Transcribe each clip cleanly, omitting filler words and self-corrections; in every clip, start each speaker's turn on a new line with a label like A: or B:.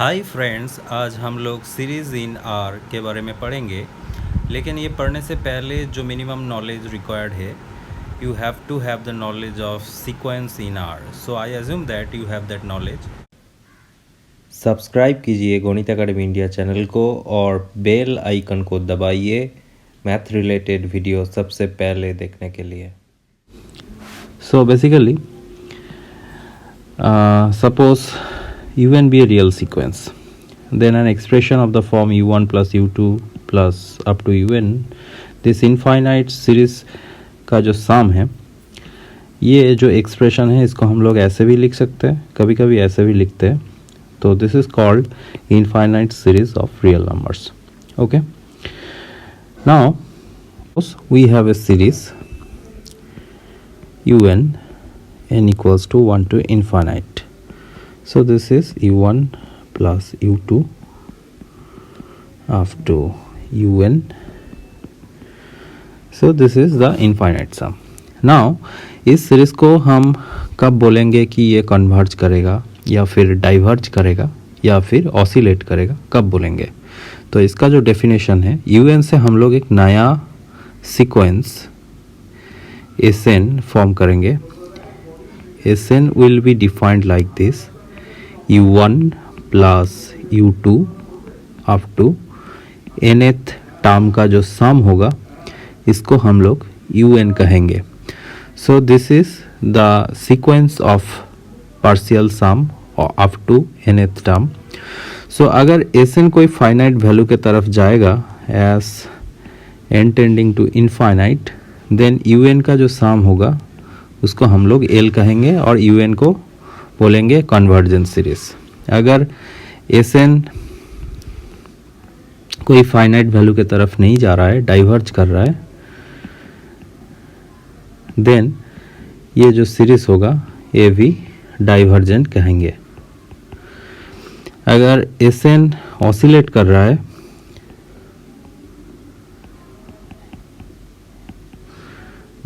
A: Hi friends, आज हम लोग सीरीज़ इन आर के बारे में पढ़ेंगे। लेकिन ये पढ़ने से पहले जो मिनिमम नॉलेज रिक्वायर्ड है, you have to have the knowledge of sequence in R. So I assume that you have that knowledge.
B: Subscribe कीजिए गणित अकेडमी इंडिया चैनल को और बेल आइकन को दबाइए मैथ रिलेटेड वीडियो सबसे पहले देखने के लिए।
C: So basically, suppose un be a real sequence, then an expression of the form u1 plus u2 plus up to un, this infinite series का जो सम है, ये जो एक्सप्रेशन है इसको हम लोग ऐसे भी लिख सकते हैं, कभी कभी ऐसे भी लिखते हैं। तो this is called infinite series of real numbers. Okay, now we have a series un n equals to 1 to infinite. So this is u1 plus u2 up to un. So this is the infinite sum. Now इस series को हम कब बोलेंगे कि ये converge करेगा या फिर डाइवर्ज करेगा या फिर ऑसिलेट करेगा, कब बोलेंगे? तो इसका जो डेफिनेशन है, un से हम लोग एक नया सीक्वेंस Sn फॉर्म करेंगे। Sn will be defined like this: u1 plus u2 up to nth term का जो सम होगा इसको हम लोग un कहेंगे। So this is the sequence of partial sum up to nth term. सो अगर Sn कोई फाइनाइट वैल्यू के तरफ जाएगा as n tending to infinite, then un का जो सम होगा उसको हम लोग L कहेंगे और un को बोलेंगे कन्वर्जेंस सीरीज। अगर Sn कोई फाइनाइट वैल्यू के तरफ नहीं जा रहा है, डाइवर्ज कर रहा है, देन ये जो सीरीज होगा ये भी डाइवर्जेंट कहेंगे। अगर Sn ऑसिलेट कर रहा है,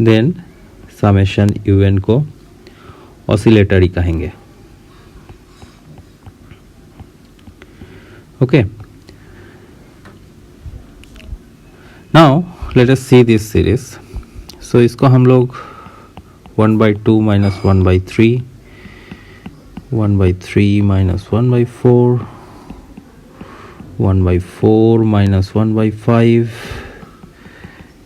C: देन समेशन un को ऑसिलेटरी कहेंगे। Okay, now let us see this series. So इसको हम लोग 1/2 minus 1/3, 1/3 minus 1/4, 1/4 minus 1/5,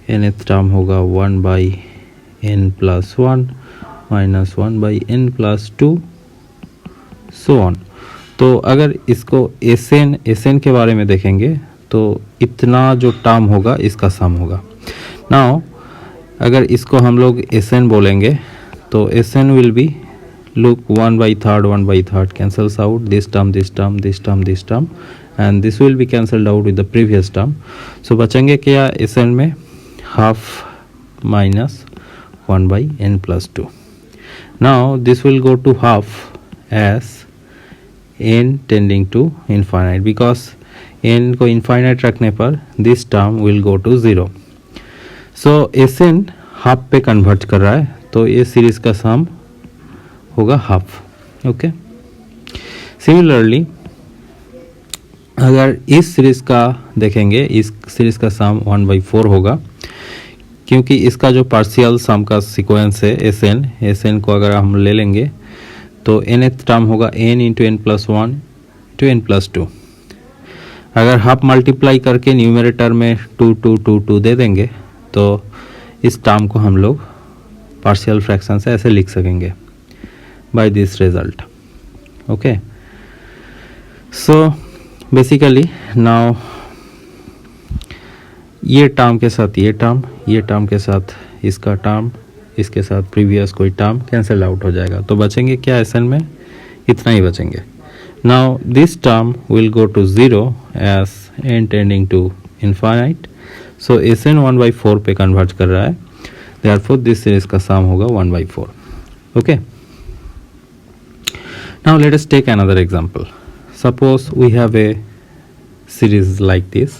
C: nth term होगा 1/n plus 1 minus 1/n plus 2, so on। तो अगर इसको Sn के बारे में देखेंगे तो इतना जो टर्म होगा इसका सम होगा। नाउ अगर इसको हम लोग Sn बोलेंगे तो Sn will be, look 1/3 cancels out, this term, this term, this term, this term, and this will be cancelled out with the previous term। so बचेंगे क्या Sn में? half minus 1/n plus 2। now this will go to half as n tending to infinite, because n को infinite रखने पर this term will go to 0। so Sn half पे convert कर रहा है तो ये सीरीज का सम होगा हाफ। ओके, सिमिलरली अगर इस सीरीज का देखेंगे, इस सीरीज का सम 1/4 होगा, क्योंकि इसका जो पार्शियल सम का सीक्वेंस है Sn को अगर हम ले लेंगे तो nth टर्म होगा n into n plus 1 to n plus 2। अगर हाफ मल्टीप्लाई करके न्यूमरेटर में 2 2 2 2 दे देंगे तो इस टर्म को हम लोग पार्शियल फ्रैक्शन से ऐसे लिख सकेंगे by this result. Okay, so basically now ये टर्म के साथ ये टर्म, ये टर्म के साथ इसका टर्म, इसके साथ प्रीवियस कोई टर्म कैंसिल आउट हो जाएगा, तो बचेंगे क्या Sn में? इतना ही बचेंगे। Now this term will go to 0 as n tending to infinite. So Sn 1/4 पे कन्वर्ट कर रहा है, देयरफॉर दिस सीरीज का सम होगा 1/4। Okay, now let us take another example. Suppose we have a series like this.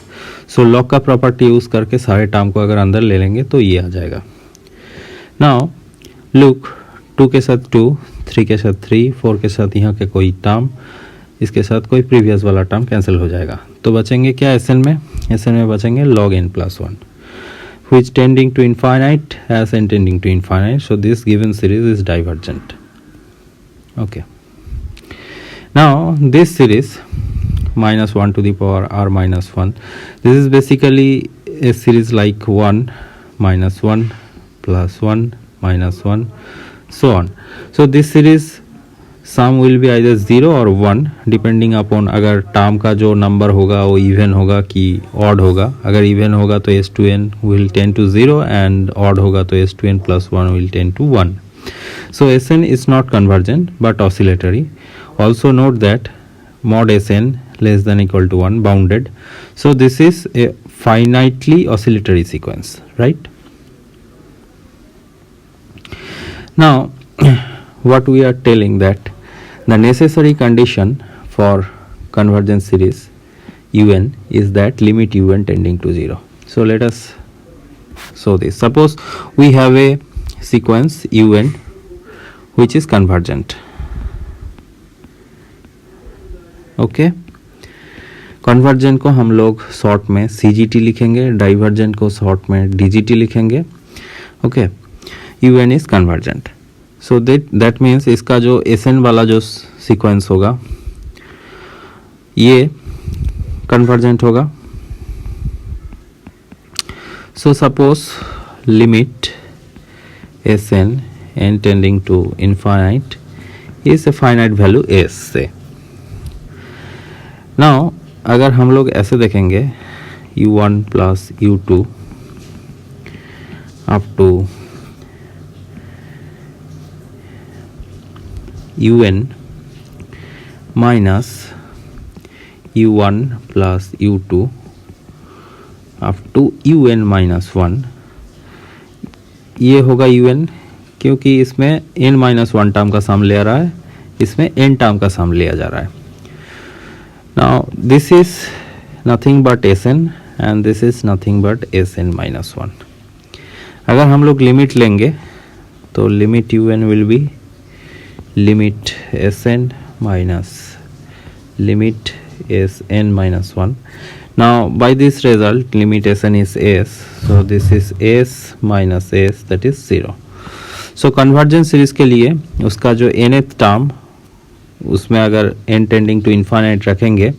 C: So log का property use करके सारे term को अगर अंदर ले लेंगे तो ये आ जाएगा। नाउ लुक, 2 के साथ 2, 3 के साथ 3, 4 के साथ यहाँ के कोई टर्म, इसके साथ कोई प्रीवियस वाला टर्म कैंसिल हो जाएगा, तो बचेंगे क्या Sn में? Sn में बचेंगे log n plus 1 which tending to infinite as n tending to infinite, so this given series is divergent. Okay, now this series minus 1 to the power r minus 1, this is basically a series like 1 minus 1 plus 1 minus 1 so on. So this series sum will be either 0 or 1 depending upon अगर term का जो number होगा वो even होगा कि odd होगा. अगर even होगा तो s2n will tend to 0 and odd होगा तो s2n plus 1 will tend to 1. So Sn is not convergent but oscillatory. Also note that mod Sn less than equal to 1 bounded. So this is a finitely oscillatory sequence, right? Now what we are telling that the necessary condition for convergent series un is that limit un tending to 0. So let us show this. Suppose we have a sequence un which is convergent. Okay, convergent को हम लोग short में CGT लिखेंगे, divergent को short में DGT लिखेंगे. Okay, UN is convergent. So that means इसका जो Sn वाला जो सीक्वेंस होगा ये कन्वर्जेंट होगा. So suppose limit Sn n tending to infinite is a finite value S से. नाउ अगर हम लोग ऐसे देखेंगे u1 plus u2 up to un minus u1 plus u2 up to un minus 1, ये होगा un क्योंकि इसमें n माइनस 1 टर्म का सम ले रहा है, इसमें n टर्म का सम लिया जा रहा है. Now this is nothing but Sn and this is nothing but Sn minus 1. अगर हम लोग लिमिट लेंगे तो limit un will be limit Sn minus limit Sn minus 1. Now by this result limit Sn is S, so this is S minus S, that is 0. So convergent series के लिए उसका जो nth term उसमें अगर n tending to infinite रखेंगे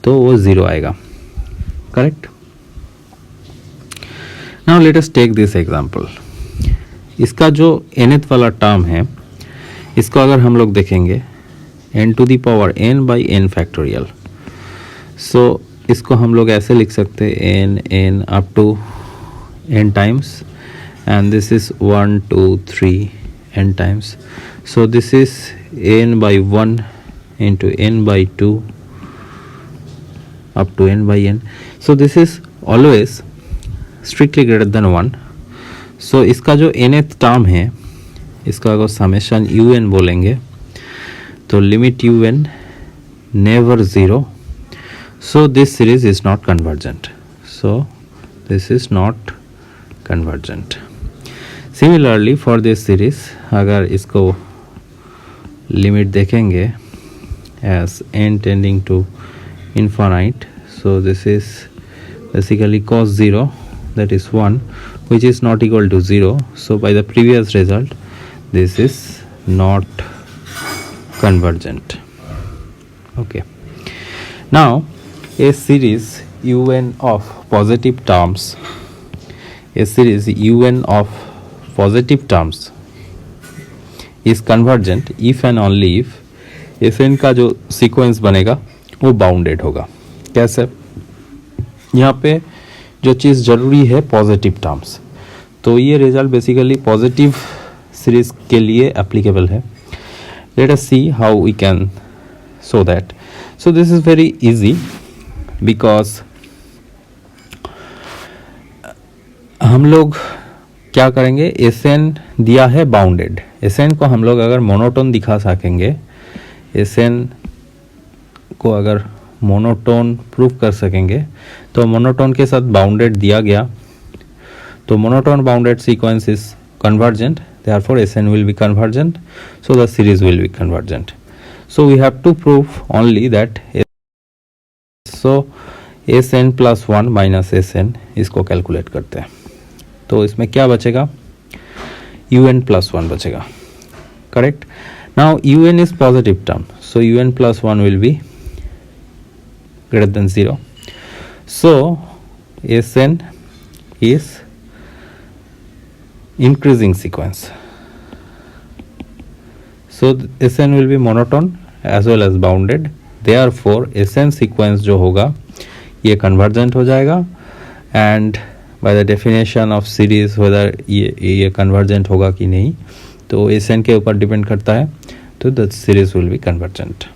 C: तो वो 0 आएगा. Correct. Now let us take this example. इसका जो nth वाला टर्म है इसको अगर हम लोग देखेंगे n to the power n by n factorial. So इसको हम लोग ऐसे लिख सकते हैं n up to n times and this is 1 2 3 n times. So this is n by 1 into n by 2 up to n by n. So this is always strictly greater than 1. So इसका जो nth term है इसका अगर summation un बोलेंगे तो limit un never 0. So this series is not convergent. So this is not convergent. Similarly for this series अगर इसको limit देखेंगे as n tending to infinite, so this is basically cos 0, that is 1, which is not equal to 0. So by the previous result this is not convergent. Okay, now a series un of positive terms, a series un of positive terms is convergent if and only if Sn का जो sequence बनेगा वो bounded होगा. कैसे? यहाँ पे जो चीज़ ज़रूरी है पॉजिटिव टर्म्स, तो ये रिजल्ट बेसिकली पॉजिटिव सीरीज के लिए एप्लीकेबल है. Let us see how we can show that. So this is very easy because हम लोग क्या करेंगे, Sn दिया है बाउंडेड. Sn को हम लोग अगर मोनोटोन दिखा सकेंगे, Sn को अगर मोनोटोन प्रूफ कर सकेंगे तो मोनोटोन के साथ बाउंडेड दिया गया तो monotone bounded sequence is convergent, therefore Sn will be convergent, so the series will be convergent. So we have to prove only that. So Sn plus 1 minus Sn इसको calculate करते हैं. तो इसमें क्या बचेगा, un plus 1 बचेगा. Correct. Now un is positive term, so un plus 1 will be greater than 0. So Sn is increasing sequence. So Sn will be monotone as well as bounded. Therefore Sn sequence जो होगा ये convergent हो जाएगा, and by the definition of series whether ये convergent होगा कि नहीं, तो Sn के ऊपर डिपेंड करता है, तो the series will be convergent.